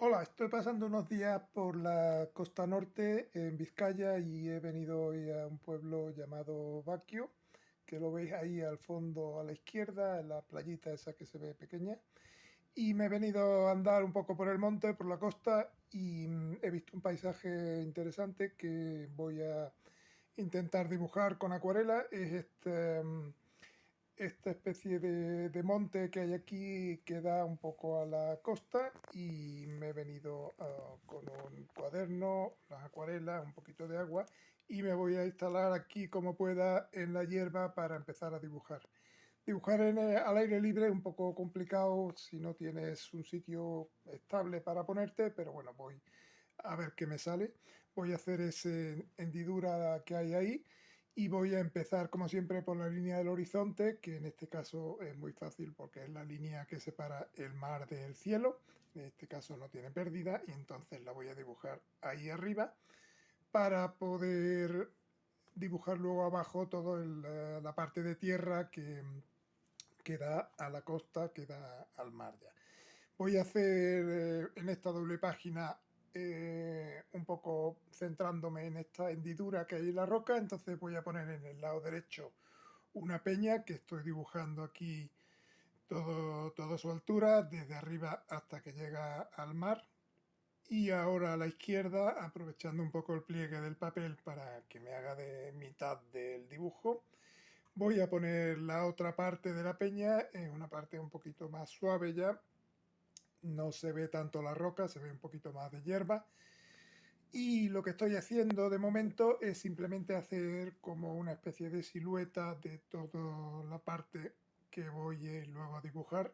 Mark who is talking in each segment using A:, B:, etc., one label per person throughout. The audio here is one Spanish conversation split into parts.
A: Hola, estoy pasando unos días por la costa norte en Vizcaya y he venido hoy a un pueblo llamado Baquio, que lo veis ahí al fondo a la izquierda, en la playita esa que se ve pequeña. Y me he venido a andar un poco por el monte, por la costa y he visto un paisaje interesante que voy a intentar dibujar con acuarela. Es esta especie de monte que hay aquí que da un poco a la costa y me he venido con un cuaderno, las acuarelas, un poquito de agua y me voy a instalar aquí como pueda en la hierba para empezar a dibujar. Dibujar al aire libre es un poco complicado si no tienes un sitio estable para ponerte, pero bueno, voy a ver qué me sale. Voy a hacer ese hendidura que hay ahí y voy a empezar como siempre por la línea del horizonte, que en este caso es muy fácil porque es la línea que separa el mar del cielo. En este caso no tiene pérdida y entonces la voy a dibujar ahí arriba para poder dibujar luego abajo toda la parte de tierra que da a la costa, que da al mar ya. Voy a hacer en esta doble página un poco centrándome en esta hendidura que hay en la roca, entonces voy a poner en el lado derecho una peña que estoy dibujando aquí toda su altura, desde arriba hasta que llega al mar. Y ahora a la izquierda, aprovechando un poco el pliegue del papel para que me haga de mitad del dibujo, voy a poner la otra parte de la peña, en una parte un poquito más suave ya, no se ve tanto la roca, se ve un poquito más de hierba. Y lo que estoy haciendo de momento es simplemente hacer como una especie de silueta de toda la parte que voy luego a dibujar.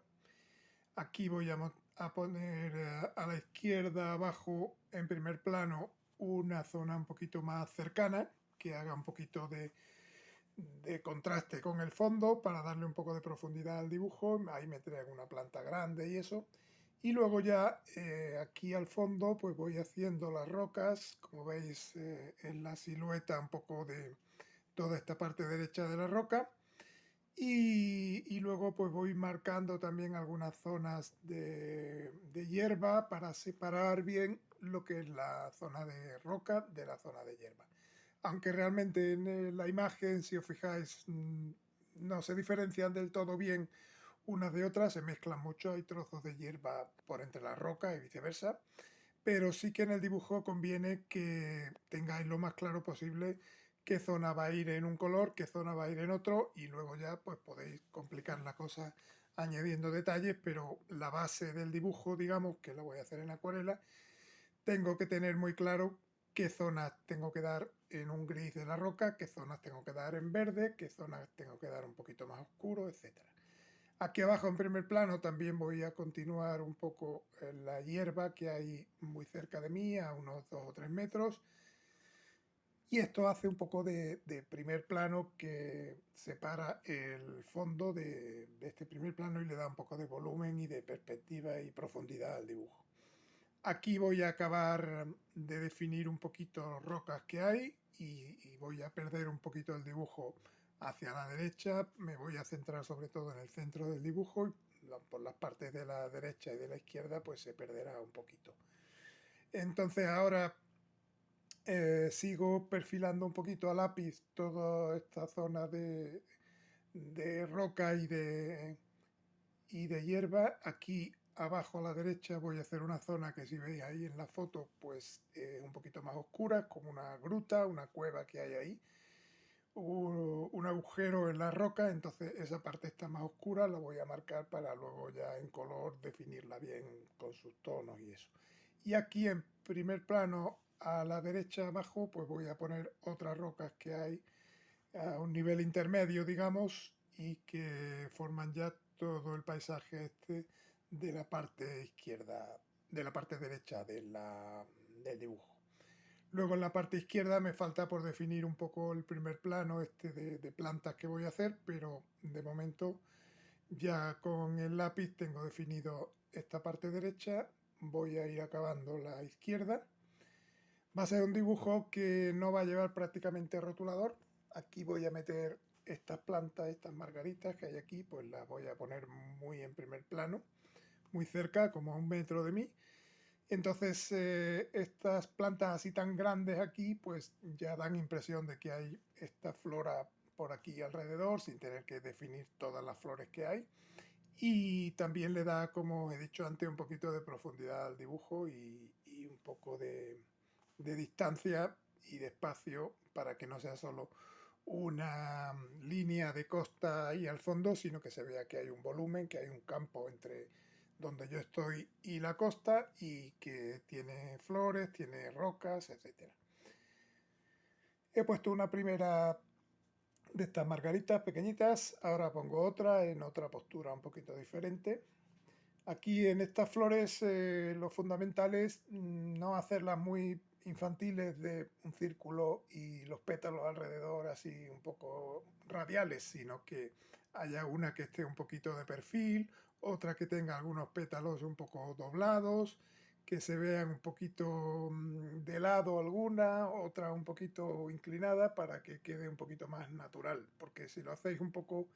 A: Aquí voy a poner a la izquierda abajo en primer plano una zona un poquito más cercana que haga un poquito de contraste con el fondo para darle un poco de profundidad al dibujo. Ahí meteré una planta grande y eso. Y luego ya aquí al fondo pues voy haciendo las rocas, como veis en la silueta un poco de toda esta parte derecha de la roca. Y luego pues voy marcando también algunas zonas de hierba para separar bien lo que es la zona de roca de la zona de hierba. Aunque realmente en la imagen, si os fijáis, no se diferencian del todo bien unas de otras, se mezclan mucho, hay trozos de hierba por entre la roca y viceversa, pero sí que en el dibujo conviene que tengáis lo más claro posible qué zona va a ir en un color, qué zona va a ir en otro y luego ya pues podéis complicar la cosa añadiendo detalles, pero la base del dibujo, digamos, que lo voy a hacer en acuarela, tengo que tener muy claro qué zonas tengo que dar en un gris de la roca, qué zonas tengo que dar en verde, qué zonas tengo que dar un poquito más oscuro, etcétera. Aquí abajo en primer plano también voy a continuar un poco en la hierba que hay muy cerca de mí, a unos 2 o 3 metros. Y esto hace un poco de primer plano que separa el fondo de este primer plano y le da un poco de volumen y de perspectiva y profundidad al dibujo. Aquí voy a acabar de definir un poquito las rocas que hay y voy a perder un poquito el dibujo hacia la derecha. Me voy a centrar sobre todo en el centro del dibujo y por las partes de la derecha y de la izquierda pues se perderá un poquito. Entonces ahora sigo perfilando un poquito a lápiz toda esta zona de roca y de hierba. Aquí abajo a la derecha voy a hacer una zona que si veis ahí en la foto, pues un poquito más oscura, como una gruta, una cueva que hay ahí, un agujero en la roca, entonces esa parte está más oscura, la voy a marcar para luego ya en color definirla bien con sus tonos y eso. Y aquí en primer plano a la derecha abajo, pues voy a poner otras rocas que hay a un nivel intermedio, digamos, y que forman ya todo el paisaje este de la parte izquierda, de la parte derecha del dibujo. Luego en la parte izquierda me falta por definir un poco el primer plano este de plantas que voy a hacer, pero de momento ya con el lápiz tengo definido esta parte derecha, voy a ir acabando la izquierda. Va a ser un dibujo que no va a llevar prácticamente rotulador. Aquí voy a meter estas plantas, estas margaritas que hay aquí, pues las voy a poner muy en primer plano, muy cerca, como a 1 metro de mí. Entonces estas plantas así tan grandes aquí pues ya dan impresión de que hay esta flora por aquí alrededor sin tener que definir todas las flores que hay. Y también le da, como he dicho antes, un poquito de profundidad al dibujo y un poco de distancia y de espacio para que no sea solo una línea de costa ahí al fondo, sino que se vea que hay un volumen, que hay un campo entre donde yo estoy y la costa y que tiene flores, tiene rocas, etcétera. He puesto una primera de estas margaritas pequeñitas, ahora pongo otra en otra postura un poquito diferente. Aquí en estas flores lo fundamental es no hacerlas muy infantiles de un círculo y los pétalos alrededor así un poco radiales, sino que haya una que esté un poquito de perfil, otra que tenga algunos pétalos un poco doblados, que se vean un poquito de lado alguna, otra un poquito inclinada para que quede un poquito más natural, porque si lo hacéis un poco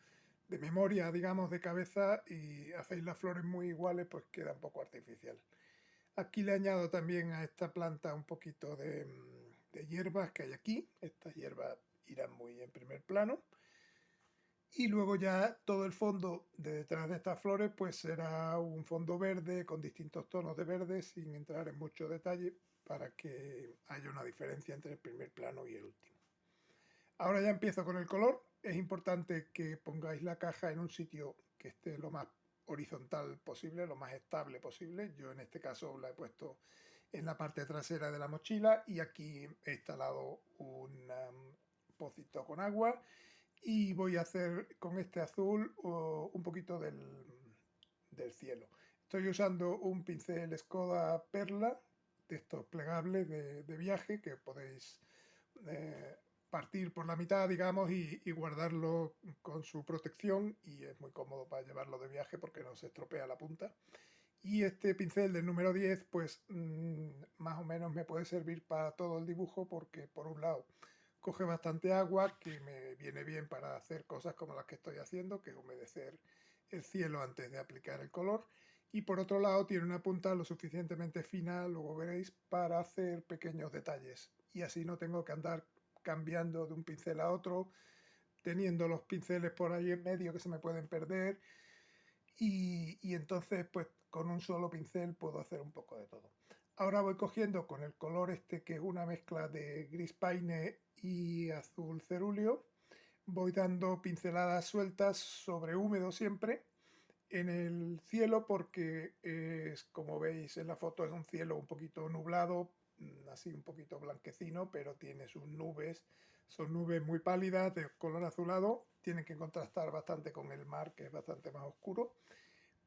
A: de memoria, digamos, de cabeza y hacéis las flores muy iguales, pues queda un poco artificial. Aquí le añado también a esta planta un poquito de hierbas que hay aquí. Estas hierbas irán muy en primer plano. Y luego ya todo el fondo de detrás de estas flores pues será un fondo verde con distintos tonos de verde sin entrar en mucho detalle para que haya una diferencia entre el primer plano y el último. Ahora ya empiezo con el color. Es importante que pongáis la caja en un sitio que esté lo más horizontal posible, lo más estable posible. Yo en este caso la he puesto en la parte trasera de la mochila y aquí he instalado un pocito con agua y voy a hacer con este azul un poquito del cielo. Estoy usando un pincel Skoda Perla de estos plegables de viaje que podéis partir por la mitad, digamos, y guardarlo con su protección y es muy cómodo para llevarlo de viaje porque no se estropea la punta. Y este pincel del número 10, pues más o menos me puede servir para todo el dibujo porque por un lado coge bastante agua, que me viene bien para hacer cosas como las que estoy haciendo, que es humedecer el cielo antes de aplicar el color. Y por otro lado tiene una punta lo suficientemente fina, luego veréis, para hacer pequeños detalles. Y así no tengo que andar cambiando de un pincel a otro, teniendo los pinceles por ahí en medio que se me pueden perder. Y entonces, pues con un solo pincel puedo hacer un poco de todo. Ahora voy cogiendo con el color este, que es una mezcla de gris paine y azul cerúleo. Voy dando pinceladas sueltas sobre húmedo siempre en el cielo porque es, como veis en la foto, es un cielo un poquito nublado, así un poquito blanquecino, pero tiene sus nubes, son nubes muy pálidas de color azulado, tienen que contrastar bastante con el mar que es bastante más oscuro,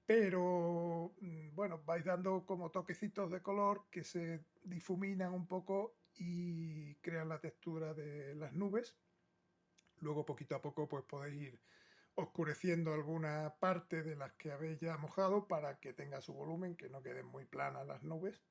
A: pero bueno, vais dando como toquecitos de color que se difuminan un poco y crean la textura de las nubes. Luego poquito a poco pues podéis ir oscureciendo alguna parte de las que habéis ya mojado para que tenga su volumen, que no queden muy planas las nubes.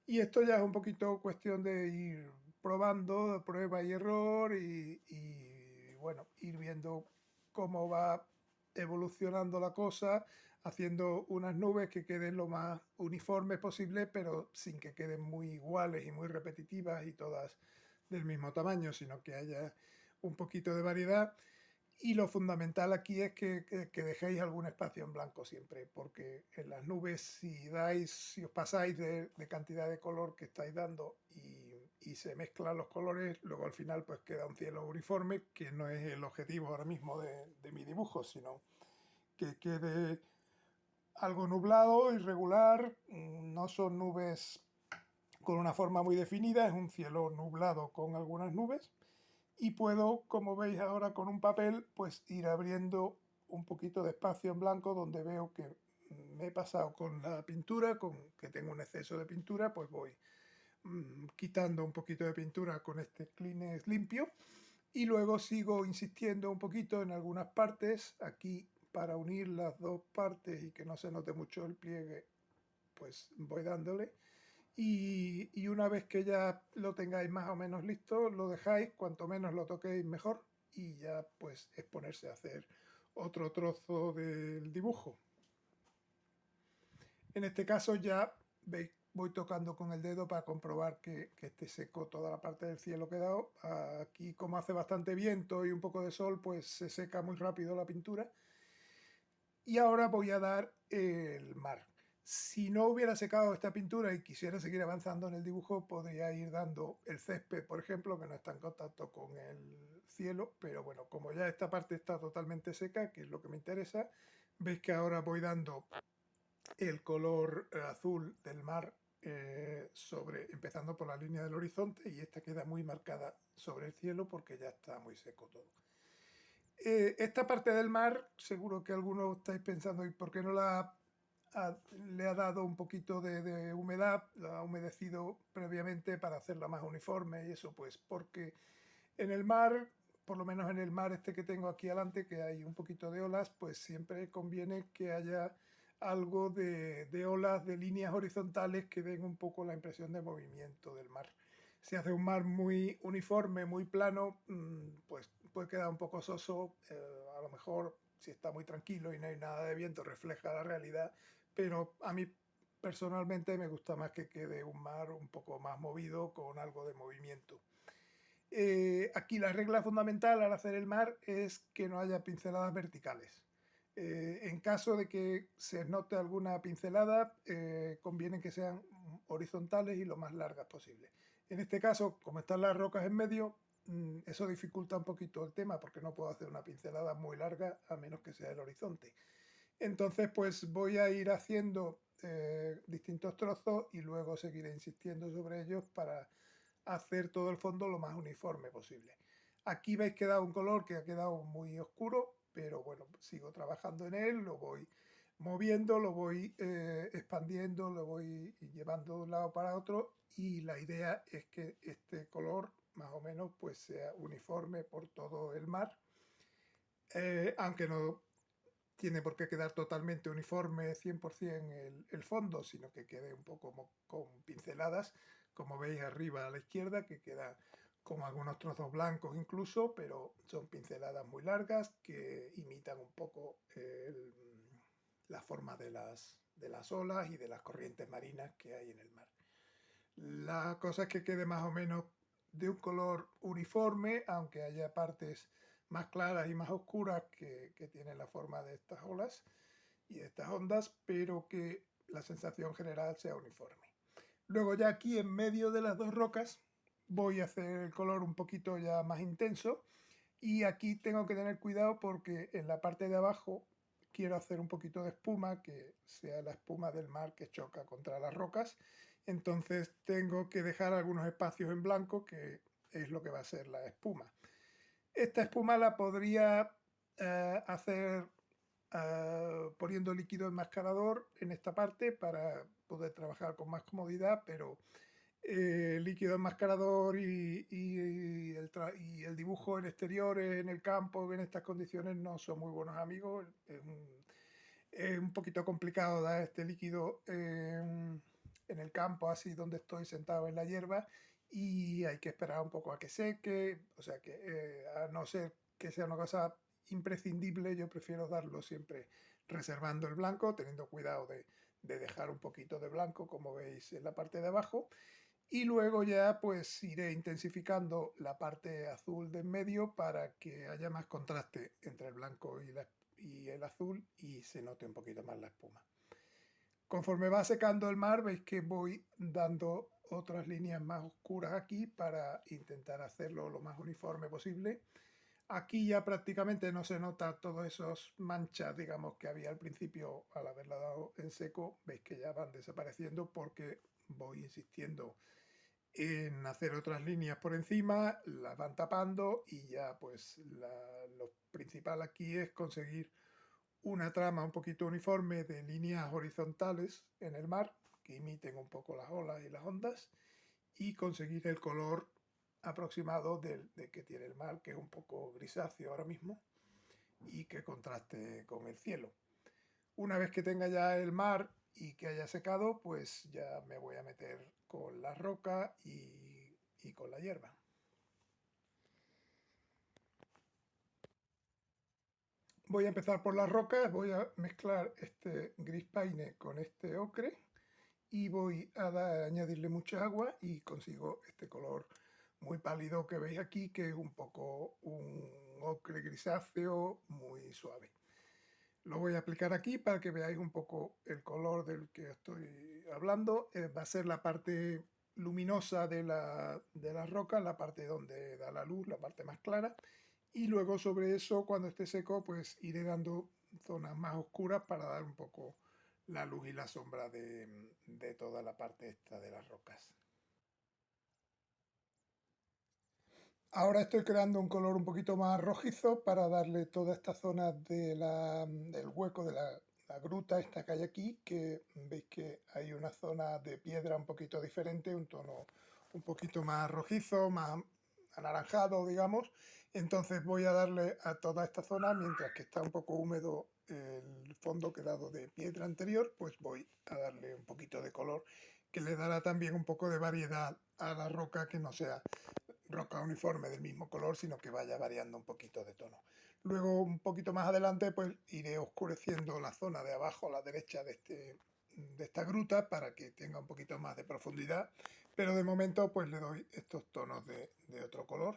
A: Y esto ya es un poquito cuestión de ir probando, prueba y error y bueno, ir viendo cómo va evolucionando la cosa, haciendo unas nubes que queden lo más uniformes posible, pero sin que queden muy iguales y muy repetitivas y todas del mismo tamaño, sino que haya un poquito de variedad. Y lo fundamental aquí es que dejéis algún espacio en blanco siempre, porque en las nubes si os pasáis de cantidad de color que estáis dando y se mezclan los colores, luego al final pues queda un cielo uniforme, que no es el objetivo ahora mismo de mi dibujo, sino que quede algo nublado, irregular, no son nubes con una forma muy definida, es un cielo nublado con algunas nubes y puedo, como veis ahora con un papel, pues ir abriendo un poquito de espacio en blanco donde veo que me he pasado con la pintura, con que tengo un exceso de pintura, pues voy quitando un poquito de pintura con este Kleenex limpio y luego sigo insistiendo un poquito en algunas partes aquí para unir las dos partes y que no se note mucho el pliegue, pues voy dándole y una vez que ya lo tengáis más o menos listo, lo dejáis, cuanto menos lo toquéis mejor y ya pues es ponerse a hacer otro trozo del dibujo. En este caso ya veis voy tocando con el dedo para comprobar que esté seco toda la parte del cielo que he dado. Aquí, como hace bastante viento y un poco de sol, pues se seca muy rápido la pintura. Y ahora voy a dar el mar. Si no hubiera secado esta pintura y quisiera seguir avanzando en el dibujo, podría ir dando el césped, por ejemplo, que no está en contacto con el cielo, pero bueno, como ya esta parte está totalmente seca, que es lo que me interesa, veis que ahora voy dando el color azul del mar empezando por la línea del horizonte, y esta queda muy marcada sobre el cielo porque ya está muy seco todo. Esta parte del mar, seguro que algunos estáis pensando, ¿y por qué no le ha dado un poquito de humedad? La ha humedecido previamente para hacerla más uniforme, y eso pues porque en el mar, por lo menos en el mar este que tengo aquí adelante, que hay un poquito de olas, pues siempre conviene que haya algo de olas, de líneas horizontales que den un poco la impresión de movimiento del mar. Si hace un mar muy uniforme, muy plano, pues puede quedar un poco soso. A lo mejor si está muy tranquilo y no hay nada de viento refleja la realidad, pero a mí personalmente me gusta más que quede un mar un poco más movido con algo de movimiento. Aquí la regla fundamental al hacer el mar es que no haya pinceladas verticales. En caso de que se note alguna pincelada, conviene que sean horizontales y lo más largas posible. En este caso, como están las rocas en medio, eso dificulta un poquito el tema porque no puedo hacer una pincelada muy larga a menos que sea el horizonte. Entonces, pues voy a ir haciendo distintos trozos y luego seguiré insistiendo sobre ellos para hacer todo el fondo lo más uniforme posible. Aquí veis que da un color que ha quedado muy oscuro, pero bueno, sigo trabajando en él, lo voy moviendo, lo voy expandiendo, lo voy llevando de un lado para otro, y la idea es que este color más o menos pues sea uniforme por todo el mar, aunque no tiene por qué quedar totalmente uniforme 100% el fondo, sino que quede un poco con pinceladas, como veis arriba a la izquierda, que queda con algunos trozos blancos incluso, pero son pinceladas muy largas que imitan un poco la forma de las olas y de las corrientes marinas que hay en el mar. La cosa es que quede más o menos de un color uniforme, aunque haya partes más claras y más oscuras que tienen la forma de estas olas y de estas ondas, pero que la sensación general sea uniforme. Luego ya aquí en medio de las dos rocas voy a hacer el color un poquito ya más intenso, y aquí tengo que tener cuidado porque en la parte de abajo quiero hacer un poquito de espuma, que sea la espuma del mar que choca contra las rocas. Entonces tengo que dejar algunos espacios en blanco, que es lo que va a ser la espuma. Esta espuma la podría hacer poniendo líquido enmascarador en esta parte para poder trabajar con más comodidad, pero líquido enmascarador y el dibujo en exteriores, en el campo, en estas condiciones no son muy buenos amigos. Es un poquito complicado dar este líquido en el campo, así donde estoy sentado en la hierba, y hay que esperar un poco a que seque. O sea que a no ser que sea una cosa imprescindible, yo prefiero darlo siempre reservando el blanco, teniendo cuidado de dejar un poquito de blanco, como veis en la parte de abajo, y luego ya pues iré intensificando la parte azul de en medio para que haya más contraste entre el blanco y el azul y se note un poquito más la espuma. Conforme va secando el mar, veis que voy dando otras líneas más oscuras aquí para intentar hacerlo lo más uniforme posible. Aquí ya prácticamente no se nota todas esas manchas, digamos, que había al principio al haberla dado en seco. Veis que ya van desapareciendo porque voy insistiendo en hacer otras líneas por encima, las van tapando, y ya pues lo principal aquí es conseguir una trama un poquito uniforme de líneas horizontales en el mar que imiten un poco las olas y las ondas, y conseguir el color aproximado de que tiene el mar, que es un poco grisáceo ahora mismo y que contraste con el cielo. Una vez que tenga ya el mar y que haya secado, pues ya me voy a meter con la roca y con la hierba. Voy a empezar por las rocas, voy a mezclar este gris paine con este ocre, y voy a añadirle mucha agua y consigo este color muy pálido que veis aquí, que es un poco un ocre grisáceo muy suave. Lo voy a aplicar aquí para que veáis un poco el color del que estoy hablando. Va a ser la parte luminosa de la roca, la parte donde da la luz, la parte más clara. Y luego sobre eso, cuando esté seco, pues iré dando zonas más oscuras para dar un poco la luz y la sombra de toda la parte esta de las rocas. Ahora estoy creando un color un poquito más rojizo para darle toda esta zona del hueco de la gruta esta que hay aquí, que veis que hay una zona de piedra un poquito diferente, un tono un poquito más rojizo, más anaranjado, digamos. Entonces voy a darle a toda esta zona, mientras que está un poco húmedo el fondo quedado de piedra anterior, pues voy a darle un poquito de color que le dará también un poco de variedad a la roca, que no sea roca uniforme del mismo color, sino que vaya variando un poquito de tono. Luego, un poquito más adelante, pues iré oscureciendo la zona de abajo a la derecha de esta gruta para que tenga un poquito más de profundidad, pero de momento pues le doy estos tonos de otro color.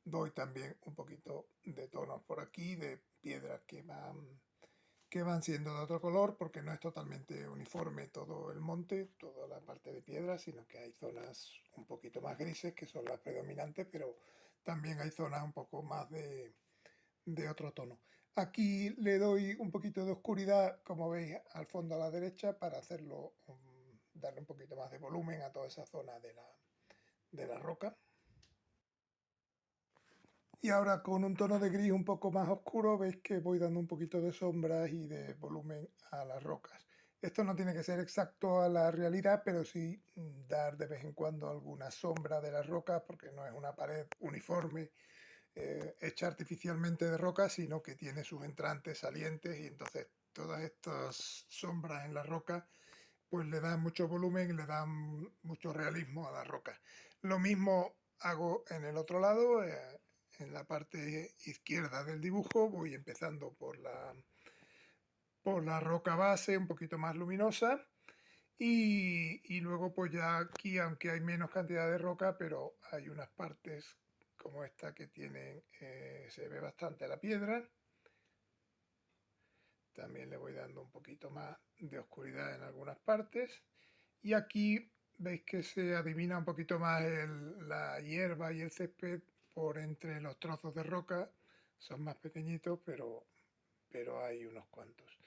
A: Doy también un poquito de tonos por aquí, de piedras que van siendo de otro color, porque no es totalmente uniforme todo el monte, toda la parte de piedra, sino que hay zonas un poquito más grises, que son las predominantes, pero también hay zonas un poco más de otro tono. Aquí le doy un poquito de oscuridad, como veis, al fondo a la derecha, para hacerlo, darle un poquito más de volumen a toda esa zona de la roca. Y ahora con un tono de gris un poco más oscuro veis que voy dando un poquito de sombras y de volumen a las rocas. Esto no tiene que ser exacto a la realidad, pero sí dar de vez en cuando alguna sombra de las rocas, porque no es una pared uniforme hecha artificialmente de rocas, sino que tiene sus entrantes, salientes, y entonces todas estas sombras en la roca pues le dan mucho volumen y le dan mucho realismo a la roca. Lo mismo hago en el otro lado, en la parte izquierda del dibujo, voy empezando por la roca base un poquito más luminosa y luego pues ya aquí, aunque hay menos cantidad de roca, pero hay unas partes como esta que tienen, se ve bastante la piedra. También le voy dando un poquito más de oscuridad en algunas partes. Y aquí veis que se adivina un poquito más la hierba y el césped por entre los trozos de roca. Son más pequeñitos, pero hay unos cuantos.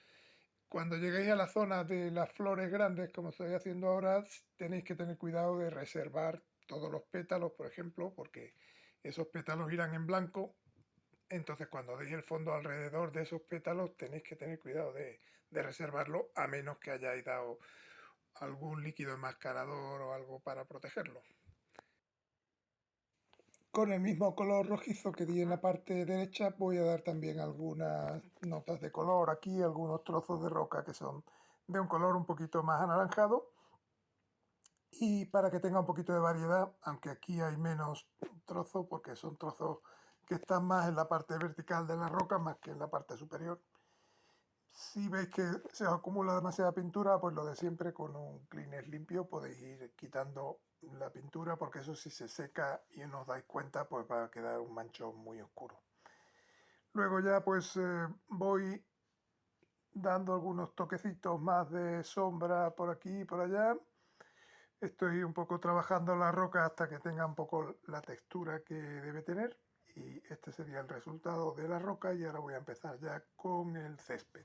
A: Cuando lleguéis a la zona de las flores grandes, como estoy haciendo ahora, tenéis que tener cuidado de reservar todos los pétalos, por ejemplo, porque esos pétalos irán en blanco. Entonces, cuando deis el fondo alrededor de esos pétalos, tenéis que tener cuidado de reservarlo, a menos que hayáis dado algún líquido enmascarador o algo para protegerlo. Con el mismo color rojizo que di en la parte derecha, voy a dar también algunas notas de color aquí, algunos trozos de roca que son de un color un poquito más anaranjado, y para que tenga un poquito de variedad, aunque aquí hay menos trozos porque son trozos que están más en la parte vertical de la roca más que en la parte superior. Si veis que se os acumula demasiada pintura, pues lo de siempre, con un cleaner limpio podéis ir quitando la pintura, porque eso, si se seca y no os dais cuenta, pues va a quedar un manchón muy oscuro. Luego ya pues voy dando algunos toquecitos más de sombra por aquí y por allá. Estoy un poco trabajando la roca hasta que tenga un poco la textura que debe tener, y este sería el resultado de la roca. Y ahora voy a empezar ya con el césped.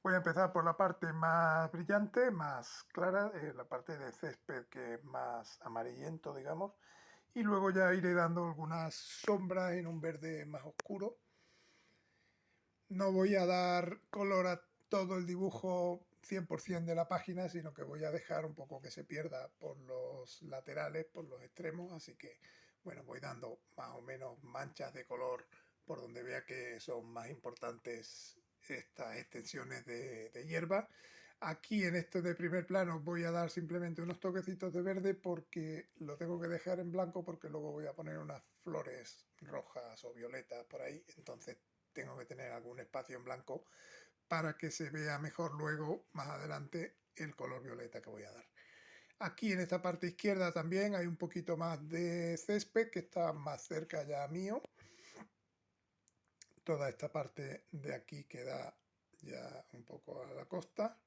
A: Voy a empezar por la parte más brillante, más clara, la parte de césped que es más amarillento, digamos, y luego ya iré dando algunas sombras en un verde más oscuro. No voy a dar color a todo el dibujo 100% de la página, sino que voy a dejar un poco que se pierda por los laterales, por los extremos, así que bueno, voy dando más o menos manchas de color por donde vea que son más importantes estas extensiones de hierba. Aquí en este de primer plano voy a dar simplemente unos toquecitos de verde, porque lo tengo que dejar en blanco, porque luego voy a poner unas flores rojas o violetas por ahí, entonces tengo que tener algún espacio en blanco para que se vea mejor luego más adelante el color violeta que voy a dar. Aquí en esta parte izquierda también hay un poquito más de césped que está más cerca ya mío. Toda esta parte de aquí queda ya un poco a la costa.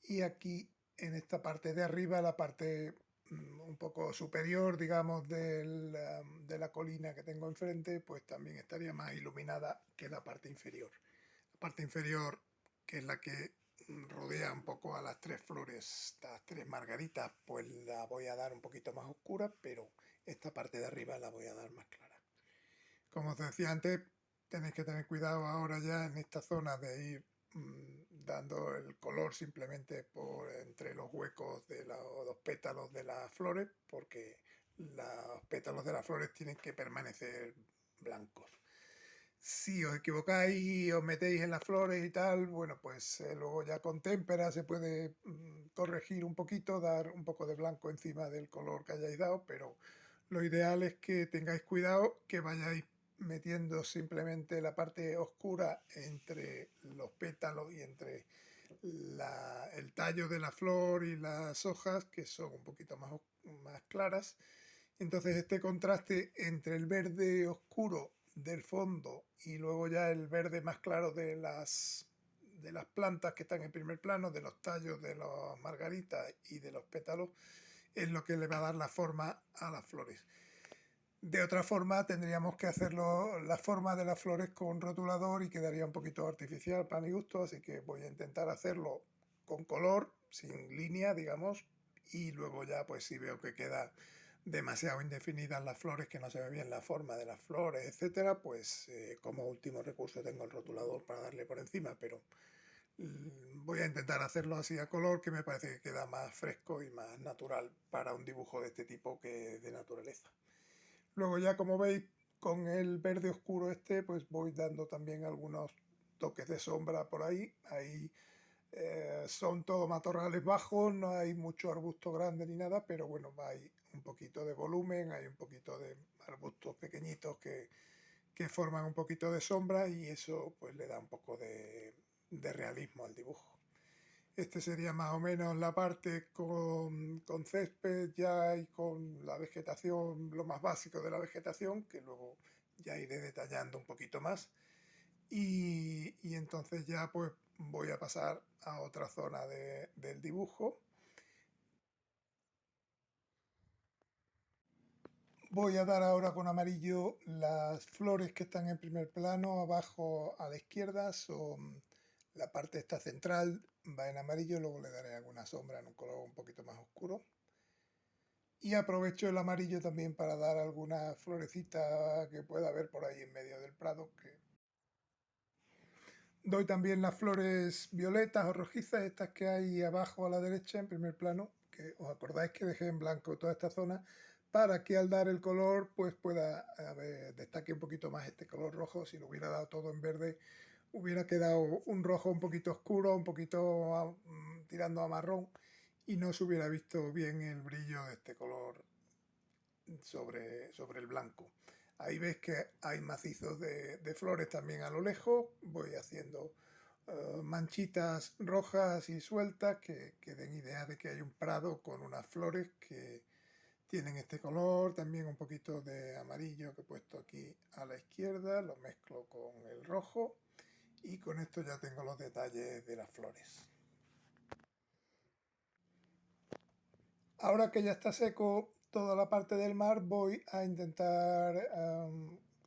A: Y aquí en esta parte de arriba, la parte un poco superior, digamos, de la colina que tengo enfrente, pues también estaría más iluminada que la parte inferior. La parte inferior, que es la que rodea un poco a las tres flores, las tres margaritas, pues la voy a dar un poquito más oscura, pero esta parte de arriba la voy a dar más clara. Como os decía antes, tenéis que tener cuidado ahora ya en esta zona de ir dando el color simplemente por entre los huecos de los pétalos de las flores, porque los pétalos de las flores tienen que permanecer blancos. Si os equivocáis y os metéis en las flores y tal, bueno, pues luego ya con témpera se puede corregir un poquito, dar un poco de blanco encima del color que hayáis dado, pero lo ideal es que tengáis cuidado, que vayáis metiendo simplemente la parte oscura entre los pétalos y entre el tallo de la flor y las hojas, que son un poquito más claras. Entonces este contraste entre el verde oscuro del fondo y luego ya el verde más claro de las plantas que están en primer plano, de los tallos de las margaritas y de los pétalos, es lo que le va a dar la forma a las flores. De otra forma tendríamos que hacerlo la forma de las flores con rotulador y quedaría un poquito artificial para mi gusto, así que voy a intentar hacerlo con color, sin línea, digamos, y luego ya pues si veo que queda demasiado indefinidas las flores, que no se ve bien la forma de las flores, etcétera, pues como último recurso tengo el rotulador para darle por encima, pero voy a intentar hacerlo así a color, que me parece que queda más fresco y más natural para un dibujo de este tipo que de naturaleza. Luego ya como veis con el verde oscuro este pues voy dando también algunos toques de sombra por ahí. Ahí son todos matorrales bajos, no hay mucho arbusto grande ni nada, pero bueno, hay un poquito de volumen, hay un poquito de arbustos pequeñitos que forman un poquito de sombra y eso pues le da un poco de realismo al dibujo. Este sería más o menos la parte con césped ya y con la vegetación, lo más básico de la vegetación, que luego ya iré detallando un poquito más. Y entonces ya pues voy a pasar a otra zona del dibujo. Voy a dar ahora con amarillo las flores que están en primer plano, abajo a la izquierda son la parte esta central, va en amarillo, luego le daré alguna sombra en un color un poquito más oscuro. Y aprovecho el amarillo también para dar alguna florecita que pueda haber por ahí en medio del prado. Doy también las flores violetas o rojizas, estas que hay abajo a la derecha en primer plano, que os acordáis que dejé en blanco toda esta zona, para que al dar el color pues pueda destaque un poquito más este color rojo. Si lo hubiera dado todo en verde hubiera quedado un rojo un poquito oscuro, un poquito tirando a marrón y no se hubiera visto bien el brillo de este color sobre el blanco. Ahí ves que hay macizos de flores también a lo lejos. Voy haciendo manchitas rojas y sueltas que den idea de que hay un prado con unas flores que tienen este color. También un poquito de amarillo que he puesto aquí a la izquierda. Lo mezclo con el rojo y con esto ya tengo los detalles de las flores. Ahora que ya está seco toda la parte del mar, voy a intentar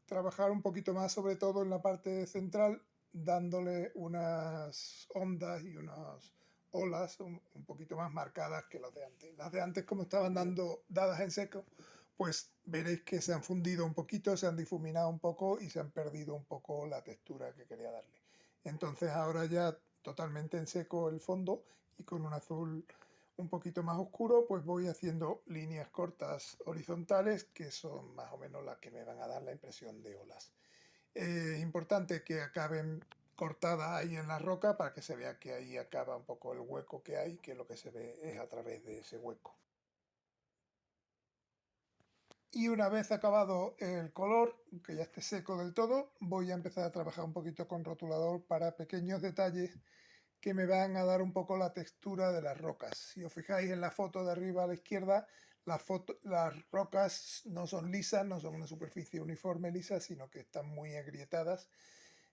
A: trabajar un poquito más, sobre todo en la parte central, dándole unas ondas y unas olas un poquito más marcadas que las de antes. Las de antes, como estaban dadas en seco, pues veréis que se han fundido un poquito, se han difuminado un poco y se han perdido un poco la textura que quería darle. Entonces ahora ya totalmente en seco el fondo y con un azul un poquito más oscuro, pues voy haciendo líneas cortas horizontales que son más o menos las que me van a dar la impresión de olas. Es importante que acaben cortadas ahí en la roca para que se vea que ahí acaba un poco el hueco que hay, que lo que se ve es a través de ese hueco. Y una vez acabado el color, que ya esté seco del todo, voy a empezar a trabajar un poquito con rotulador para pequeños detalles que me van a dar un poco la textura de las rocas. Si os fijáis en la foto de arriba a la izquierda, las rocas no son lisas, no son una superficie uniforme lisa, sino que están muy agrietadas.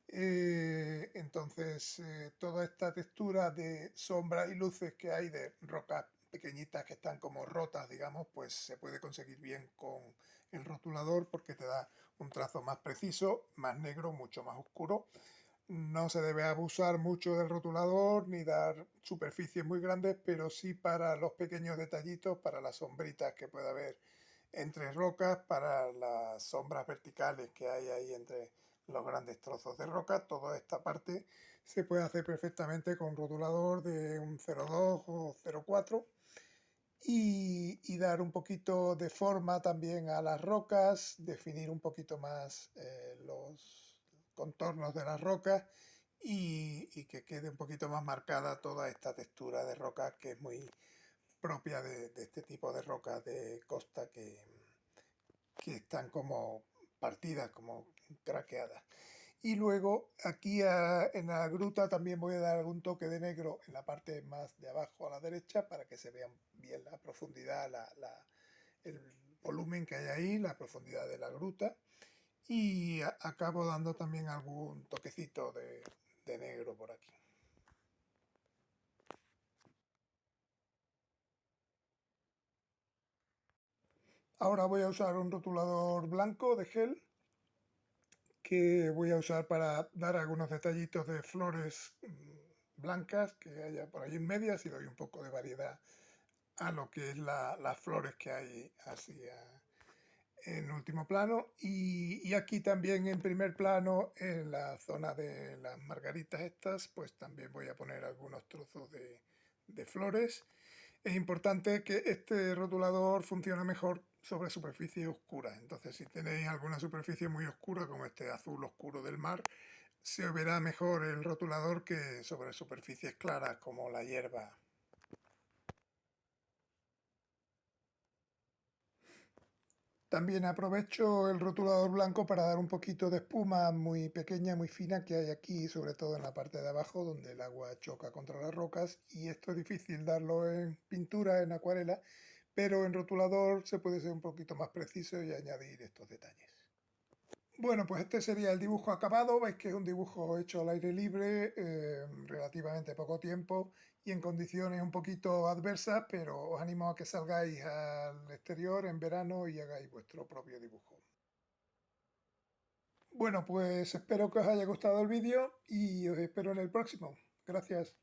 A: Entonces, toda esta textura de sombras y luces que hay de rocas pequeñitas que están como rotas, digamos, pues se puede conseguir bien con el rotulador porque te da un trazo más preciso, más negro, mucho más oscuro. No se debe abusar mucho del rotulador ni dar superficies muy grandes, pero sí para los pequeños detallitos, para las sombritas que pueda haber entre rocas, para las sombras verticales que hay ahí entre los grandes trozos de roca. Toda esta parte se puede hacer perfectamente con rotulador de un 0,2 o 0,4 y dar un poquito de forma también a las rocas, definir un poquito más los contornos de las rocas y que quede un poquito más marcada toda esta textura de roca que es muy propia de este tipo de rocas de costa que están como partidas, como craqueadas. Y luego aquí en la gruta también voy a dar algún toque de negro en la parte más de abajo a la derecha para que se vea bien la profundidad, el volumen que hay ahí, la profundidad de la gruta. Y acabo dando también algún toquecito de negro por aquí. Ahora voy a usar un rotulador blanco de gel que voy a usar para dar algunos detallitos de flores blancas que haya por ahí en medias y doy un poco de variedad a lo que es las flores que hay así en último plano. Y aquí también en primer plano, en la zona de las margaritas estas, pues también voy a poner algunos trozos de flores. Es importante que este rotulador funcione mejor sobre superficies oscuras. Entonces, si tenéis alguna superficie muy oscura, como este azul oscuro del mar, se verá mejor el rotulador que sobre superficies claras como la hierba. También aprovecho el rotulador blanco para dar un poquito de espuma muy pequeña, muy fina que hay aquí, sobre todo en la parte de abajo donde el agua choca contra las rocas. Y esto es difícil darlo en pintura, en acuarela, pero en rotulador se puede ser un poquito más preciso y añadir estos detalles. Bueno, pues este sería el dibujo acabado. Veis que es un dibujo hecho al aire libre, relativamente poco tiempo y en condiciones un poquito adversas, pero os animo a que salgáis al exterior en verano y hagáis vuestro propio dibujo. Bueno, pues espero que os haya gustado el vídeo y os espero en el próximo. Gracias.